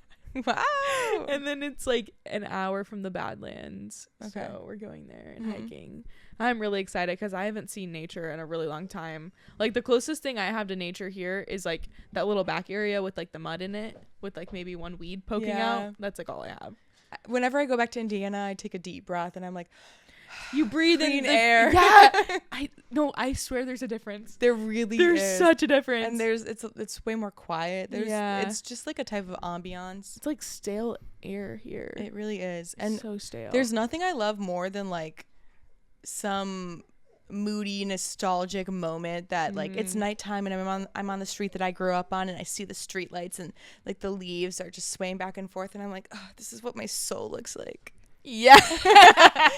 Wow. And then it's like an hour from the Badlands. Okay. So we're going there and hiking. I'm really excited because I haven't seen nature in a really long time. Like the closest thing I have to nature here is like that little back area with like the mud in it with like maybe one weed poking out. That's like all I have. Whenever I go back to Indiana, I take a deep breath and I'm like, you breathe in air. Yeah. I swear there's a difference. There's such a difference. And it's way more quiet. It's just like a type of ambiance. It's like stale air here. It really is. And so stale. There's nothing I love more than like some moody nostalgic moment that like it's nighttime and I'm on the street that I grew up on and I see the street lights and like the leaves are just swaying back and forth and I'm like, oh, this is what my soul looks like. Yeah.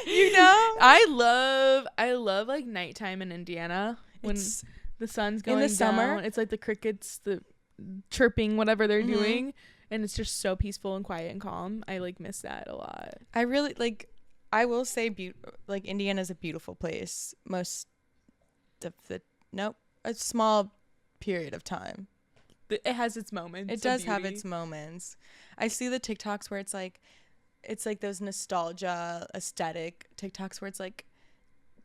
You know, I love like nighttime in Indiana when the sun's going in the summer. Down. It's like the crickets, the chirping, whatever they're doing, and it's just so peaceful and quiet and calm. I like miss that a lot. I really like. I will say, Indiana's a beautiful place. Most of a small period of time. It has its moments. It does have its moments. I see the TikToks where it's like those nostalgia aesthetic TikToks where it's like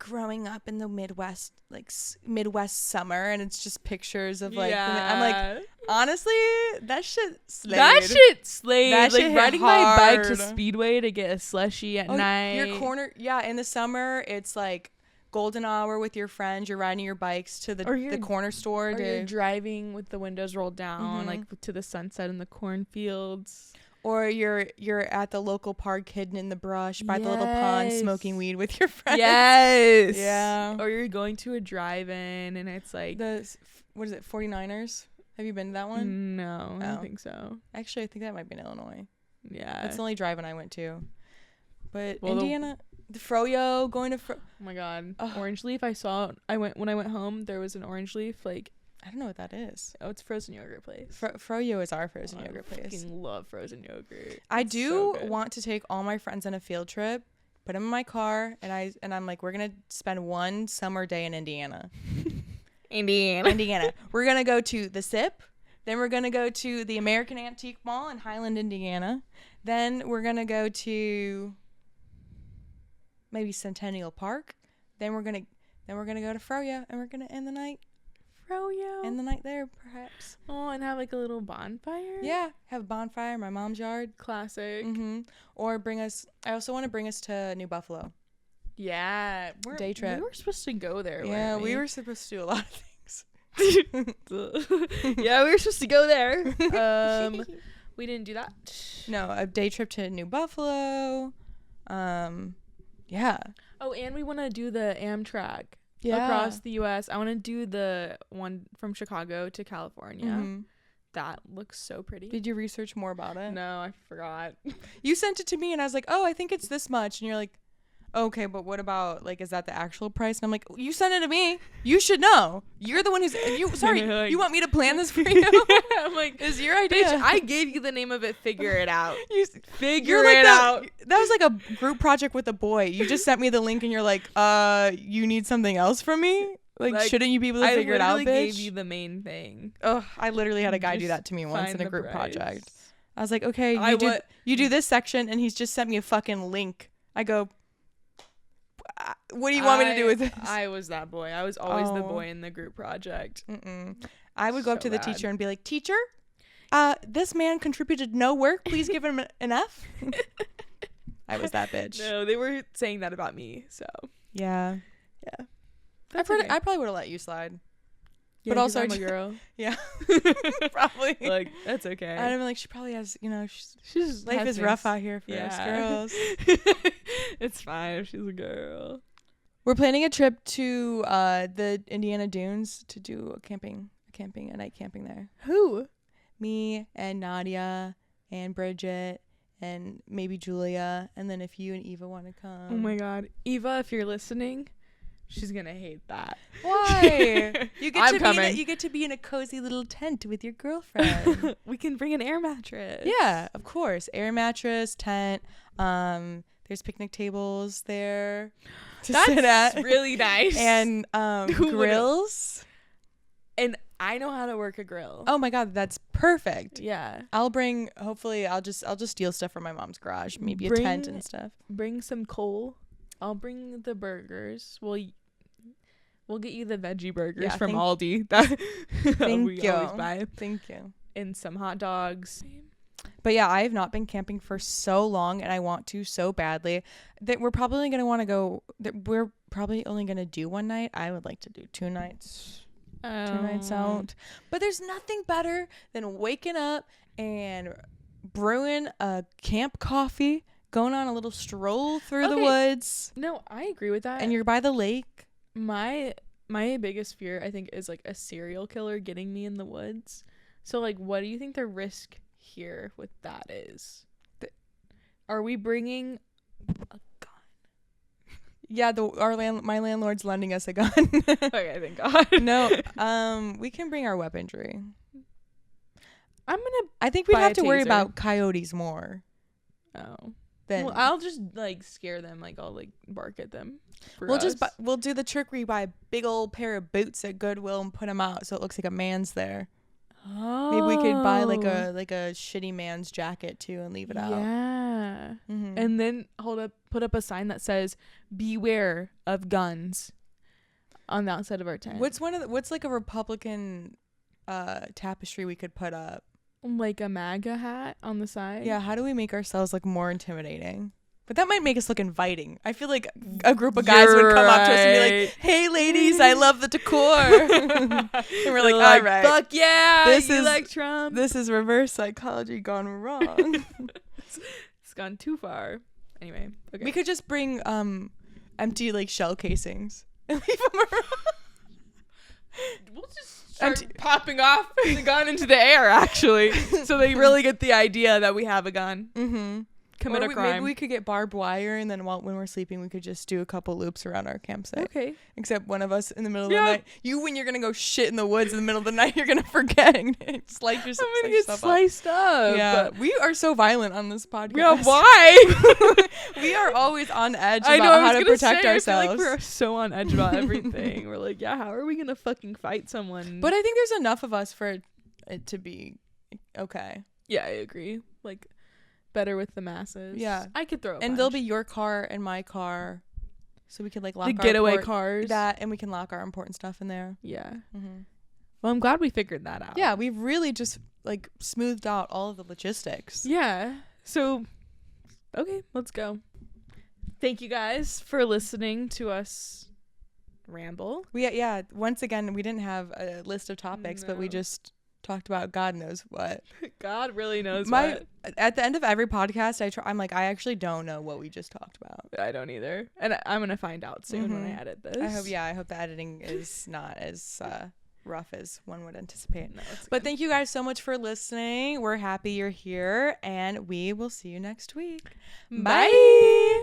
growing up in the Midwest, like Midwest summer, and it's just pictures of like. Yeah. I'm like, honestly, that shit slayed. That shit slayed. That like shit hit riding my bike to hard. Speedway to get a slushie at night. Your corner, in the summer, it's like golden hour with your friends. You're riding your bikes to the corner store. Or you're driving with the windows rolled down, like to the sunset in the cornfields. Or you're at the local park hidden in the brush by the little pond smoking weed with your friends. Yes. Yeah. Or you're going to a drive-in and it's like... What is it, 49ers? Have you been to that one? No, I don't think so. Actually, I think that might be in Illinois. Yeah. That's the only drive-in I went to. But Well, Indiana... The Froyo, going to oh my god. Orange leaf, when I went home, there was an orange leaf, like... I don't know what that is. Oh, it's frozen yogurt place. Froyo is our frozen yogurt place. I fucking love frozen yogurt. I do want to take all my friends on a field trip, put them in my car, and I'm like, we're gonna spend one summer day in Indiana. Indiana. We're gonna go to the SIP. Then we're gonna go to the American Antique Mall in Highland, Indiana. Then we're gonna go to maybe Centennial Park. Then we're gonna go to Froyo, and we're gonna end the night. End the night there, perhaps. Oh, and have like a little bonfire. Yeah, have a bonfire in my mom's yard. Classic. Or I also want to bring us to New Buffalo. Yeah, day trip. We were supposed to go there. Yeah, we were supposed to do a lot of things. Yeah, we were supposed to go there. We didn't do that. No, a day trip to New Buffalo. Yeah. Oh, and we want to do the Amtrak. Across the U.S. I want to do the one from Chicago to California. That looks so pretty. Did you research more about it? No, I forgot. You sent it to me, and I was like, oh, I think it's this much. And you're like, okay, but what about, like, is that the actual price? And I'm like, you sent it to me. You should know. You're the one who's... you want me to plan this for you? I'm like, it's your idea. Bitch, I gave you the name of it. Figure it out. Figure it out. That was like a group project with a boy. You just sent me the link, and you're like, you need something else from me? Like shouldn't you be able to figure it out, bitch? I gave you the main thing. Ugh, I literally had a guy do that to me once in a group project. I was like, okay, you do this section, and he's just sent me a fucking link. I go... What do you want me to do with this? I was that boy. I was always the boy in the group project. I would go up to the teacher and be like, teacher, this man contributed no work. Please give him an F. I was that bitch. No, they were saying that about me. So yeah. I probably would have let you slide. Yeah, but also I'm a girl. Yeah. Probably. Like, that's okay. I'd be like, she probably has, she's life is rough out here for us girls. It's fine if she's a girl. We're planning a trip to the Indiana Dunes to do a night camping there. Who? Me and Nadia and Bridget and maybe Julia, and then if you and Eva want to come. Oh my god, Eva, if you're listening, she's gonna hate that. Why? You coming. You get to be in a cozy little tent with your girlfriend. We can bring an air mattress. Yeah, of course. Air mattress, tent. There's picnic tables there to sit at. That's really nice. And grills. And I know how to work a grill. Oh my god, that's perfect. Yeah. I'll just steal stuff from my mom's garage, maybe a tent and stuff. Bring some coal. I'll bring the burgers. We'll get you the veggie burgers from Aldi. Thank you. Always buy. Thank you. And some hot dogs. But yeah, I have not been camping for so long, and I want to so badly that we're probably going to want to go. That we're probably only going to do one night. I would like to do 2 nights. 2 nights out. But there's nothing better than waking up and brewing a camp coffee, going on a little stroll through the woods. No, I agree with that. And you're by the lake. My biggest fear, I think, is like a serial killer getting me in the woods. So like, what do you think the risk here with that is? Are we bringing a gun? Yeah, my landlord's lending us a gun. Okay, thank God. No, we can bring our weaponry. I think we'd have to worry about coyotes more. Oh. Well, I'll just like scare them. Like I'll like bark at them. We'll do the trick where you buy a big old pair of boots at Goodwill and put them out so it looks like a man's there. Oh. Maybe we could buy like a shitty man's jacket too and leave it out. Yeah. Yeah. Mm-hmm. And then put up a sign that says beware of guns on the outside of our tent. What's like a Republican tapestry we could put up? Like a MAGA hat on the side? Yeah, how do we make ourselves look more intimidating? But that might make us look inviting. I feel like a group of guys would come up to us and be like, "Hey, ladies, I love the decor." And we're like, "All right, fuck yeah, this you is like Trump." This is reverse psychology gone wrong. It's gone too far. Anyway, okay. We could just bring empty like shell casings and leave them around. We'll just start popping off the gun into the air, actually, so they really get the idea that we have a gun. Mm-hmm. Commit a crime. Maybe we could get barbed wire, and then when we're sleeping, we could just do a couple loops around our campsite. Okay. Except one of us in the middle of the night. When you're gonna go shit in the woods in the middle of the night, you're gonna forget and slice yourself. I'm gonna get sliced up. Yeah, we are so violent on this podcast. Yeah, why? We are always on edge about how to protect ourselves. I feel like we're so on edge about everything. We're like, yeah, how are we gonna fucking fight someone? But I think there's enough of us for it to be okay. Yeah, I agree. Like, better with the masses. Yeah, I could throw a and punch. there'll be your car and my car, so we could like lock the our getaway cars. and we can lock our important stuff in there. Yeah. Mm-hmm. Well, I'm glad we figured that out. Yeah, we've really just like smoothed out all of the logistics. Yeah. So, okay, let's go. Thank you guys for listening to us ramble. Once again, we didn't have a list of topics, but we just talked about God knows what. God really knows what. At the end of every podcast, I'm like, I actually don't know what we just talked about. I don't either, and I'm gonna find out soon when I edit this. I hope the editing is not as rough as one would anticipate. No, but thank you guys so much for listening. We're happy you're here, and we will see you next week. Bye.